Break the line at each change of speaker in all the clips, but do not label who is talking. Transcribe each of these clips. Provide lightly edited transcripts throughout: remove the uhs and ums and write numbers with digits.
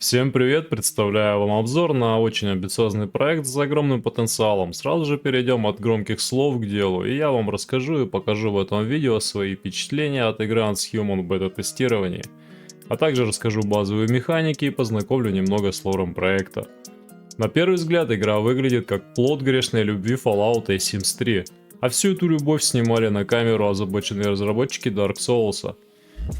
Всем привет, представляю вам обзор на очень амбициозный проект с огромным потенциалом. Сразу же перейдем от громких слов к делу, и я вам расскажу и покажу в этом видео свои впечатления от игры Unshuman в бета-тестировании. А также расскажу базовые механики и познакомлю немного с лором проекта. На первый взгляд игра выглядит как плод грешной любви Fallout и Sims 3, а всю эту любовь снимали на камеру озабоченные разработчики Dark Souls.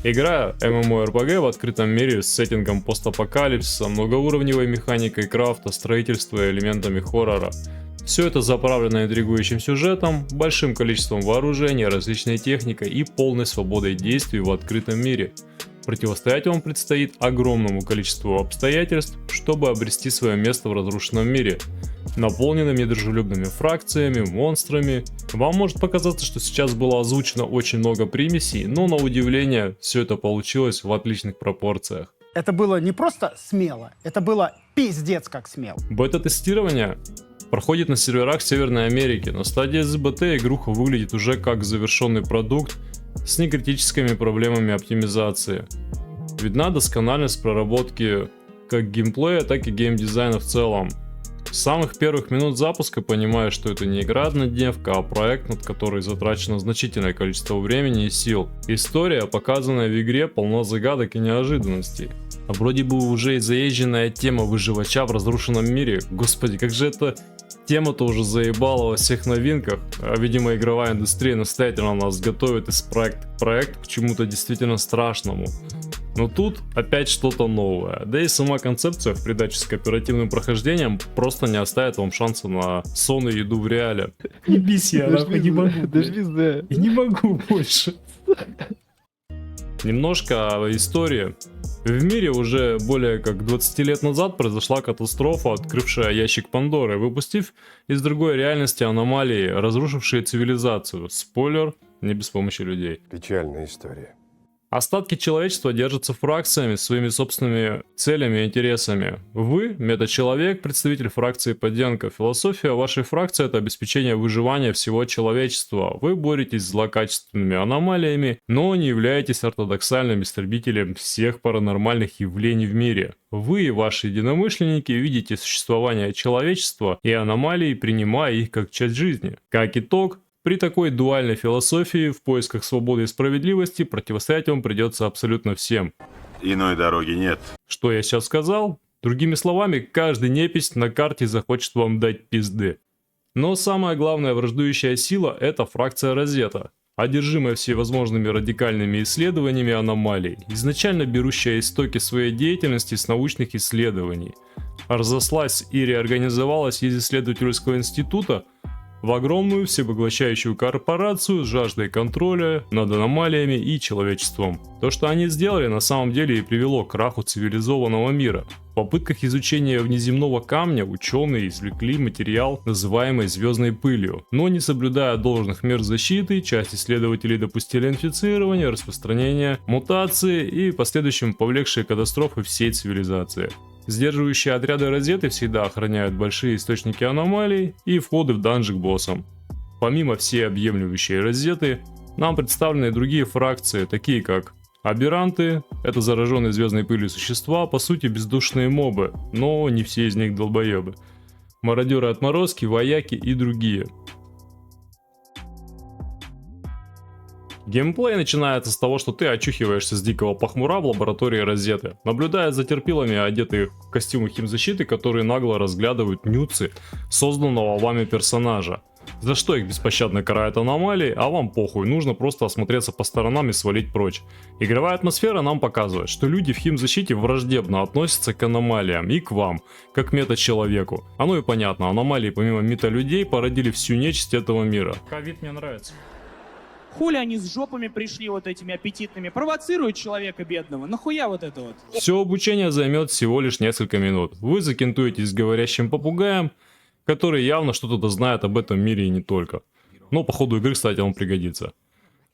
Игра MMORPG в открытом мире с сеттингом постапокалипсиса, многоуровневой механикой крафта, строительства и элементами хоррора. Все это заправлено интригующим сюжетом, большим количеством вооружения, различной техникой и полной свободой действий в открытом мире. Противостоять вам предстоит огромному количеству обстоятельств, чтобы обрести свое место в разрушенном мире, наполненными дружелюбными фракциями, монстрами. Вам может показаться, что сейчас было озвучено очень много примесей, но на удивление все это получилось в отличных пропорциях.
Это было не просто смело, это было пиздец как смело.
Бета-тестирование проходит на серверах Северной Америки. На стадии СБТ игруха выглядит уже как завершенный продукт с некритическими проблемами оптимизации. Видна доскональность проработки как геймплея, так и геймдизайна в целом. С самых первых минут запуска понимаю, что это не игра-однодневка, а проект, над которой затрачено значительное количество времени и сил. История, показанная в игре, полна загадок и неожиданностей. А вроде бы уже и заезженная тема выживача в разрушенном мире. Господи, как же эта тема-то уже заебала во всех новинках. А, видимо, игровая индустрия настоятельно нас готовит из проекта к проекту к чему-то действительно страшному. Но тут опять что-то новое. Да и сама концепция в придаче с кооперативным прохождением просто не оставит вам шанса на сон и еду в реале. Не беси, я нахуй не могу. Я не могу больше. Немножко истории. В мире уже более как 20 лет назад произошла катастрофа, открывшая ящик Пандоры, выпустив из другой реальности аномалии, разрушившие цивилизацию. Спойлер, не без помощи людей.
Печальная история.
Остатки человечества держатся фракциями, своими собственными целями и интересами. Вы, мета-человек, представитель фракции подденка. Философия вашей фракции — это обеспечение выживания всего человечества. Вы боретесь с злокачественными аномалиями, но не являетесь ортодоксальным истребителем всех паранормальных явлений в мире. Вы и ваши единомышленники видите существование человечества и аномалий, принимая их как часть жизни. Как итог, при такой дуальной философии в поисках свободы и справедливости противостоять вам придется абсолютно всем.
Иной дороги нет.
Что я сейчас сказал? Другими словами, каждый непись на карте захочет вам дать пизды. Но самая главная враждующая сила — это фракция Розетта, одержимая всевозможными радикальными исследованиями аномалий, изначально берущая истоки своей деятельности с научных исследований. Разослась и реорганизовалась из исследовательского института в огромную всепоглощающую корпорацию с жаждой контроля над аномалиями и человечеством. То, что они сделали, на самом деле и привело к краху цивилизованного мира. В попытках изучения внеземного камня ученые извлекли материал, называемый звездной пылью. Но не соблюдая должных мер защиты, часть исследователей допустили инфицирование, распространение, мутации и последующим повлекшие катастрофы всей цивилизации. Сдерживающие отряды Розетты всегда охраняют большие источники аномалий и входы в данжи к боссам. Помимо всей объемлющей Розетты, нам представлены другие фракции, такие как Аберранты, это зараженные звездной пылью существа, по сути бездушные мобы, но не все из них долбоебы. Мародеры-отморозки, вояки и другие. Геймплей начинается с того, что ты очухиваешься с дикого похмура в лаборатории Розетты, наблюдая за терпилами, одетых в костюмы химзащиты, которые нагло разглядывают нюцы созданного вами персонажа. За что их беспощадно карают аномалии, а вам похуй, нужно просто осмотреться по сторонам и свалить прочь. Игровая атмосфера нам показывает, что люди в химзащите враждебно относятся к аномалиям и к вам, как к мета-человеку. Оно и понятно, аномалии помимо мета-людей породили всю нечисть этого мира. Ковид мне нравится.
Хули они с жопами пришли вот этими аппетитными, провоцируют человека бедного, нахуя вот это вот?
Все обучение займет всего лишь несколько минут. Вы закентуетесь с говорящим попугаем, который явно что-то знает об этом мире и не только. Но по ходу игры, кстати, он пригодится.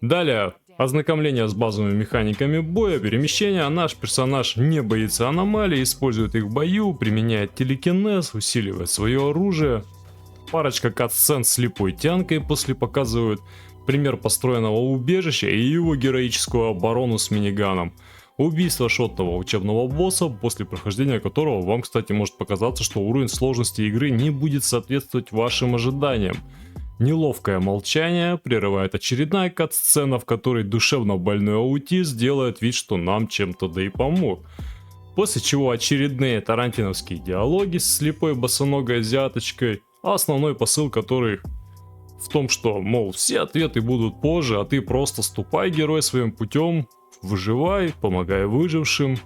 Далее, ознакомление с базовыми механиками боя, перемещения. Наш персонаж не боится аномалий, использует их в бою, применяет телекинез, усиливает свое оружие. Парочка катсцен с слепой тянкой после показывают пример построенного убежища и его героическую оборону с миниганом. убийство шотного учебного босса, после прохождения которого вам, кстати, может показаться, что уровень сложности игры не будет соответствовать вашим ожиданиям. Неловкое молчание прерывает очередная кат-сцена, в которой душевно больной аутист делает вид, что нам чем-то да и помог. После чего очередные тарантиновские диалоги с слепой босоногой азиаточкой, а основной посыл которых в том, что, мол, все ответы будут позже, а ты просто ступай, герой, своим путем, выживай, помогай выжившим.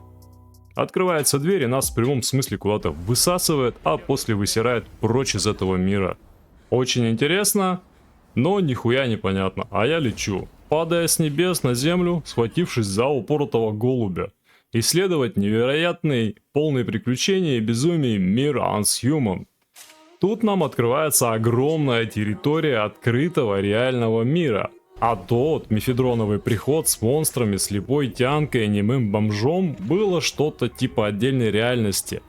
Открывается дверь и нас в прямом смысле куда-то высасывает, а после высирает прочь из этого мира. Очень интересно, но нихуя непонятно, а я лечу, падая с небес на землю, схватившись за упоротого голубя. Исследовать невероятный, полный приключений и безумий мир Unshuman. Тут нам открывается огромная территория открытого реального мира. А тот мефедроновый приход с монстрами, слепой тянкой и немым бомжом было что-то типа отдельной реальности.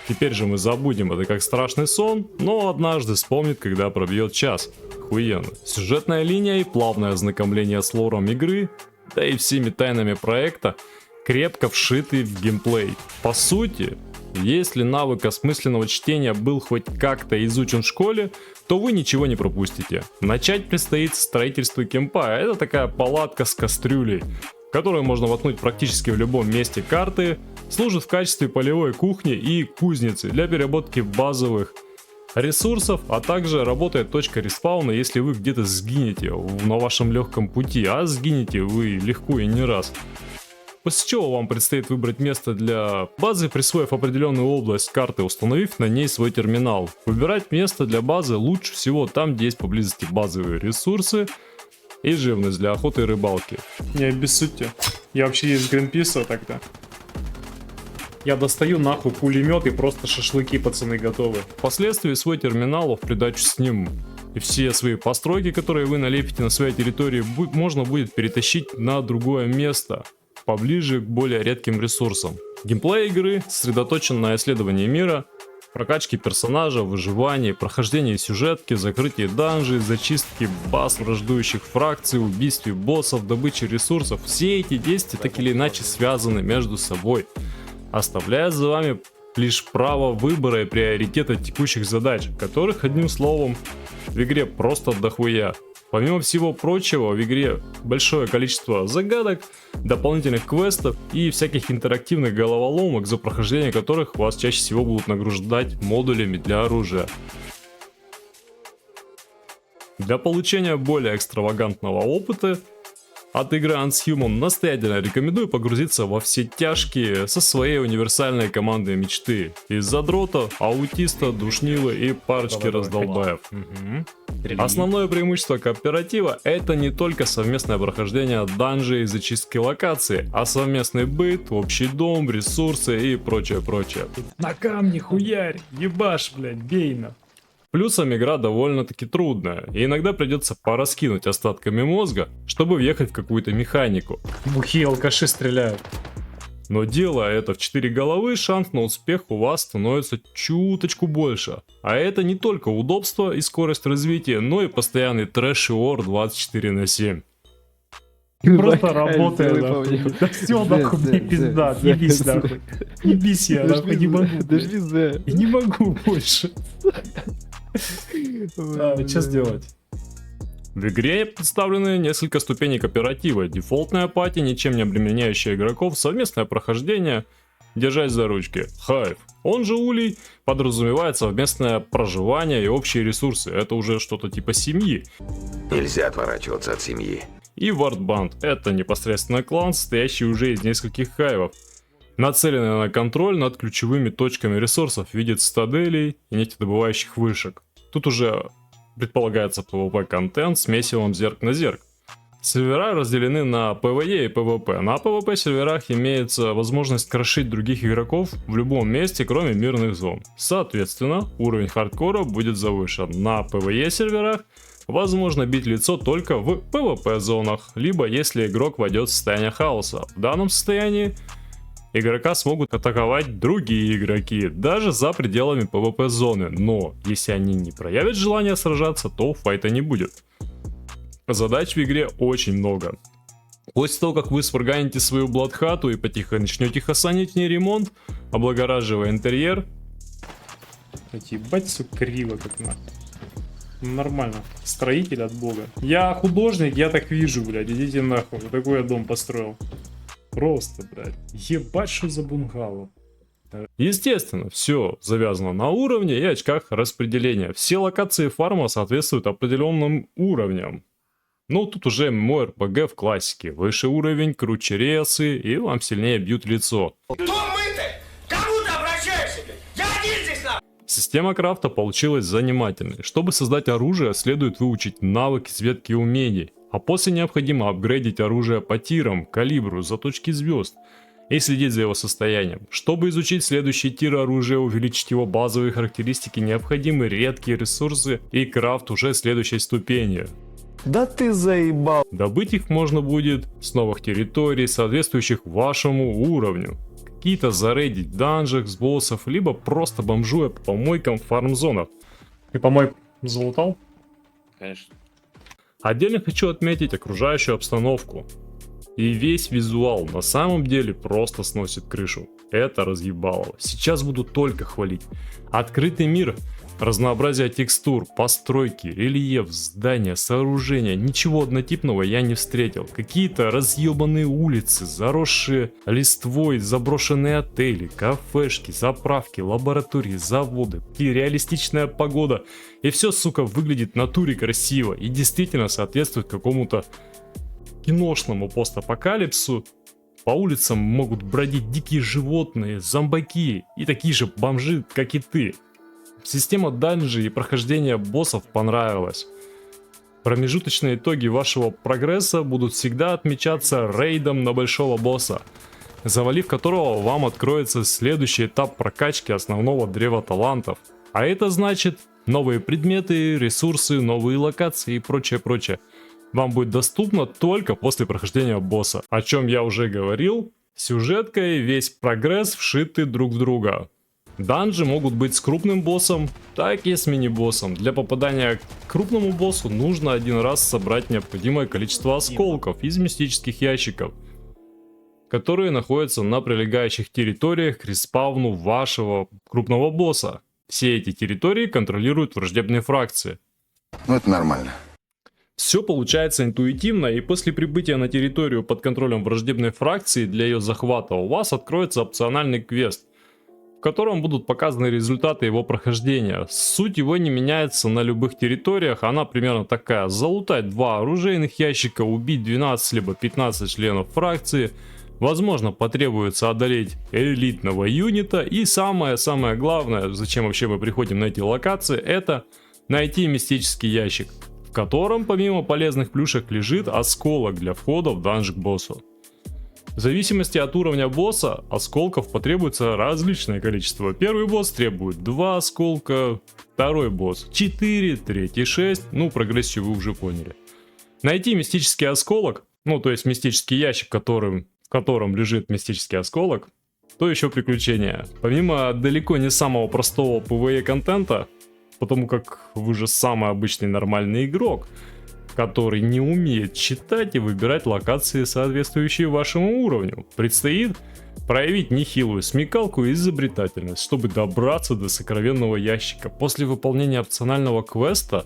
Теперь же мы забудем это как страшный сон, но однажды вспомнит, когда пробьет час. Охуенно. Сюжетная линия и плавное ознакомление с лором игры, да и всеми тайнами проекта, крепко вшиты в геймплей. По сути, если навык осмысленного чтения был хоть как-то изучен в школе, то вы ничего не пропустите. Начать предстоит строительство кемпа. Это такая палатка с кастрюлей, которую можно воткнуть практически в любом месте карты, служит в качестве полевой кухни и кузницы для переработки базовых ресурсов, а также работает точка респауна, если вы где-то сгинете на вашем легком пути, а сгинете вы легко и не раз. После чего вам предстоит выбрать место для базы, присвоив определенную область карты, установив на ней свой терминал. Выбирать место для базы лучше всего там, где есть поблизости базовые ресурсы и живность для охоты и рыбалки.
Не обессудьте. Я вообще из Гринписа тогда. Я достаю нахуй пулемет и просто шашлыки, пацаны, готовы.
Впоследствии свой терминал в придачу сниму. И все свои постройки, которые вы налепите на своей территории, можно будет перетащить на другое место, поближе к более редким ресурсам. Геймплей игры сосредоточен на исследовании мира, прокачке персонажа, выживании, прохождении сюжетки, закрытии данжей, зачистке баз враждующих фракций, убийстве боссов, добыче ресурсов. Все эти действия так или иначе связаны между собой, оставляя за вами лишь право выбора и приоритета текущих задач, которых, одним словом, в игре просто дохуя. Помимо всего прочего, в игре большое количество загадок, дополнительных квестов и всяких интерактивных головоломок, за прохождение которых вас чаще всего будут нагружать модулями для оружия. Для получения более экстравагантного опыта от игры Unshuman настоятельно рекомендую погрузиться во все тяжкие со своей универсальной командой мечты. Из задрота, аутиста, душнилы и парочки раздолбаев. Основное преимущество кооператива — это не только совместное прохождение данжей и зачистки локаций, а совместный быт, общий дом, ресурсы и прочее.
На камне хуярь, ебашь, блядь, бей на.
Плюсом игра довольно-таки трудная, и иногда придется пораскинуть остатками мозга, чтобы въехать в какую-то механику.
Бухие алкаши стреляют.
Но делая это в 4 головы, шанс на успех у вас становится чуточку больше. А это не только удобство и скорость развития, но и постоянный трэш и ор 24/7.
Просто работает, нахуй. Да все, нахуй, мне пизда, ебись, нахуй. Ебись я, нахуй, не могу. Я не могу больше. Что сделать?
В игре представлены несколько ступеней кооператива: дефолтная пати, ничем не обременяющая игроков, совместное прохождение, держась за ручки. Хайв, он же Улей, подразумевает совместное проживание и общие ресурсы, это уже что-то типа семьи.
Нельзя отворачиваться от семьи.
И Вардбанд, это непосредственно клан, состоящий уже из нескольких хайвов, нацеленный на контроль над ключевыми точками ресурсов в виде цитаделей и нефтедобывающих вышек. Тут уже предполагается PvP контент с месивом зерк на зерк. Сервера разделены на PvE и PvP. На PvP серверах имеется возможность крошить других игроков в любом месте, кроме мирных зон. Соответственно, уровень хардкора будет завышен. На PvE серверах возможно бить лицо только в PvP зонах, либо если игрок войдет в состояние хаоса. В данном состоянии игрока смогут атаковать другие игроки, даже за пределами PvP зоны, но если они не проявят желание сражаться, то файта не будет. Задач в игре очень много. После того, как вы сварганите свою бладхату и потихо начнете хасанить в ней ремонт, облагораживая интерьер.
Ебать, все криво как нахуй. Нормально. Строитель от бога. Я художник, я так вижу, блядь. Идите нахуй. Вот такой я дом построил. Просто, блядь. Ебать, что за бунгало.
Естественно, все завязано на уровне и очках распределения. Все локации фарма соответствуют определенным уровням. Ну, тут уже ММО-РПГ в классике. Выше уровень, круче ресы, и вам сильнее бьют лицо. Система крафта получилась занимательной. Чтобы создать оружие, следует выучить навыки с ветки умений. А после необходимо апгрейдить оружие по тирам, калибру, заточке звезд и следить за его состоянием. Чтобы изучить следующий тир оружия, увеличить его базовые характеристики, необходимы редкие ресурсы и крафт уже следующей ступени.
Да ты заебал.
Добыть их можно будет с новых территорий, соответствующих вашему уровню. Какие-то зарейдить в данжах с боссов, либо просто бомжуя по помойкам в фарм-зонах.
Ты помойку залутал?
Конечно.
Отдельно хочу отметить окружающую обстановку. И весь визуал на самом деле просто сносит крышу. Это разъебалово. Сейчас буду только хвалить. Открытый мир, разнообразие текстур, постройки, рельеф, здания, сооружения. Ничего однотипного я не встретил. Какие-то разъебанные улицы, заросшие листвой, заброшенные отели, кафешки, заправки, лаборатории, заводы. И реалистичная погода. И все, сука, выглядит в натуре красиво. И действительно соответствует какому-то киношному постапокалипсу. По улицам могут бродить дикие животные, зомбаки и такие же бомжи, как и ты. Система данжей и прохождения боссов понравилась. Промежуточные итоги вашего прогресса будут всегда отмечаться рейдом на большого босса, завалив которого вам откроется следующий этап прокачки основного древа талантов. А это значит новые предметы, ресурсы, новые локации и прочее. Вам будет доступно только после прохождения босса. О чем я уже говорил, сюжетка и весь прогресс вшиты друг в друга. Данжи могут быть с крупным боссом, так и с мини-боссом. Для попадания к крупному боссу нужно один раз собрать необходимое количество осколков из мистических ящиков, которые находятся на прилегающих территориях к респауну вашего крупного босса. Все эти территории контролируют враждебные фракции.
Ну, это нормально.
Все получается интуитивно, и после прибытия на территорию под контролем враждебной фракции для ее захвата у вас откроется опциональный квест, в котором будут показаны результаты его прохождения. Суть его не меняется на любых территориях, она примерно такая: залутать 2 оружейных ящика, убить 12 либо 15 членов фракции, возможно потребуется одолеть элитного юнита, и самое главное, зачем вообще мы приходим на эти локации, это найти мистический ящик, в котором помимо полезных плюшек лежит осколок для входа в данж к боссу. В зависимости от уровня босса, осколков потребуется различное количество. Первый босс требует 2 осколка, второй босс 4, третий 6, ну прогрессию вы уже поняли. Найти мистический осколок, ну то есть мистический ящик, в котором лежит мистический осколок, то еще приключение. Помимо далеко не самого простого PvE контента, потому как вы же самый обычный нормальный игрок, который не умеет читать и выбирать локации, соответствующие вашему уровню, предстоит проявить нехилую смекалку и изобретательность, чтобы добраться до сокровенного ящика. После выполнения опционального квеста,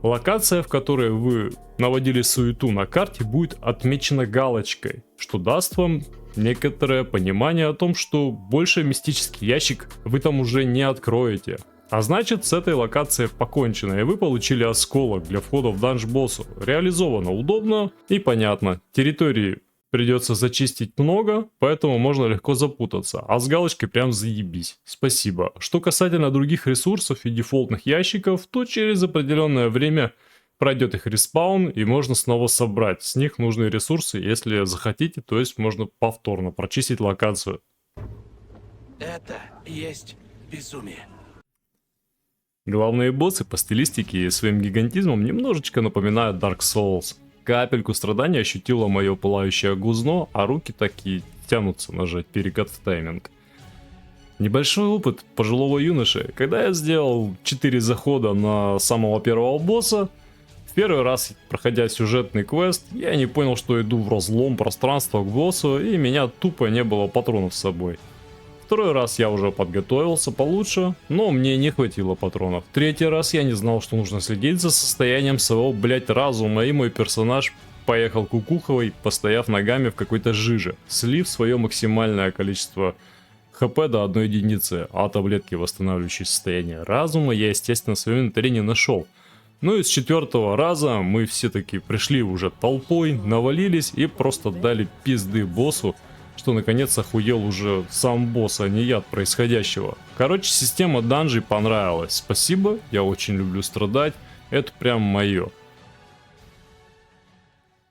локация, в которой вы наводили суету на карте, будет отмечена галочкой, что даст вам некоторое понимание о том, что больше мистический ящик вы там уже не откроете. А значит, с этой локацией покончено, и вы получили осколок для входа в данж боссу. Реализовано удобно и понятно. Территории придется зачистить много, поэтому можно легко запутаться. А с галочкой прям заебись. Спасибо. Что касательно других ресурсов и дефолтных ящиков, то через определенное время пройдет их респаун, и можно снова собрать с них нужные ресурсы, если захотите, то есть можно повторно прочистить локацию.
Это есть безумие.
Главные боссы по стилистике и своим гигантизмом немножечко напоминают Dark Souls. Капельку страдания ощутило мое пылающее гузно, а руки так и тянутся нажать перекат в тайминг. Небольшой опыт пожилого юноши. Когда я сделал 4 захода на самого первого босса, Первый раз, проходя сюжетный квест, я не понял, что иду в разлом пространства к боссу, и меня тупо не было патронов с собой. Второй раз я уже подготовился получше, но мне не хватило патронов. Третий раз я не знал, что нужно следить за состоянием своего, блять, разума, и мой персонаж поехал кукуховой, постояв ногами в какой-то жиже, слив свое максимальное количество хп до 1 единицы, а таблетки, восстанавливающие состояние разума, я, естественно, в своем инвентаре не нашел. Ну и с 4-го раза мы все таки пришли уже толпой, навалились и просто дали пизды боссу, что наконец охуел уже сам босс, а не я от происходящего. Короче, система данжей понравилась. Спасибо, я очень люблю страдать, это прям мое.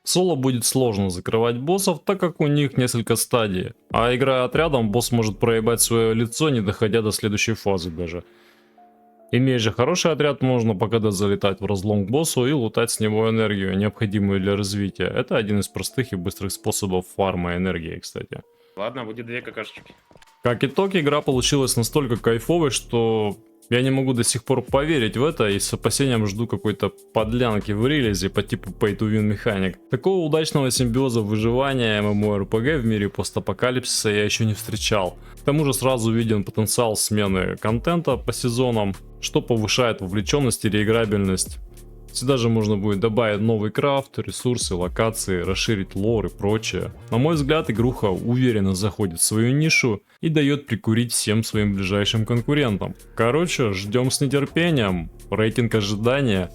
В соло будет сложно закрывать боссов, так как у них несколько стадий, а играя отрядом, босс может проебать свое лицо, не доходя до следующей фазы даже. Имея же хороший отряд, можно пока залетать в разлом к боссу и лутать с него энергию, необходимую для развития. Это один из простых и быстрых способов фарма энергии, кстати.
Ладно, будет 2 какашечки.
Как итог, игра получилась настолько кайфовой, что я не могу до сих пор поверить в это и с опасением жду какой-то подлянки в релизе по типу Pay to Win механик. Такого удачного симбиоза выживания MMORPG в мире постапокалипсиса я еще не встречал. К тому же сразу виден потенциал смены контента по сезонам, что повышает вовлеченность и реиграбельность. Сюда же можно будет добавить новый крафт, ресурсы, локации, расширить лор и прочее. На мой взгляд, игруха уверенно заходит в свою нишу и дает прикурить всем своим ближайшим конкурентам. Короче, ждем с нетерпением. Рейтинг ожидания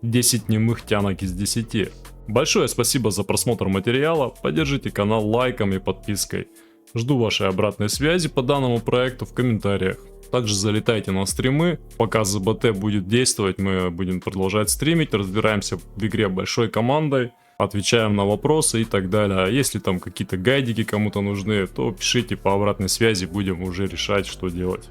10 немых тянок из 10. Большое спасибо за просмотр материала, поддержите канал лайком и подпиской. Жду вашей обратной связи по данному проекту в комментариях. Также залетайте на стримы, пока ЗБТ будет действовать, мы будем продолжать стримить, разбираемся в игре большой командой, отвечаем на вопросы и так далее. А если там какие-то гайдики кому-то нужны, то пишите по обратной связи, будем уже решать, что делать.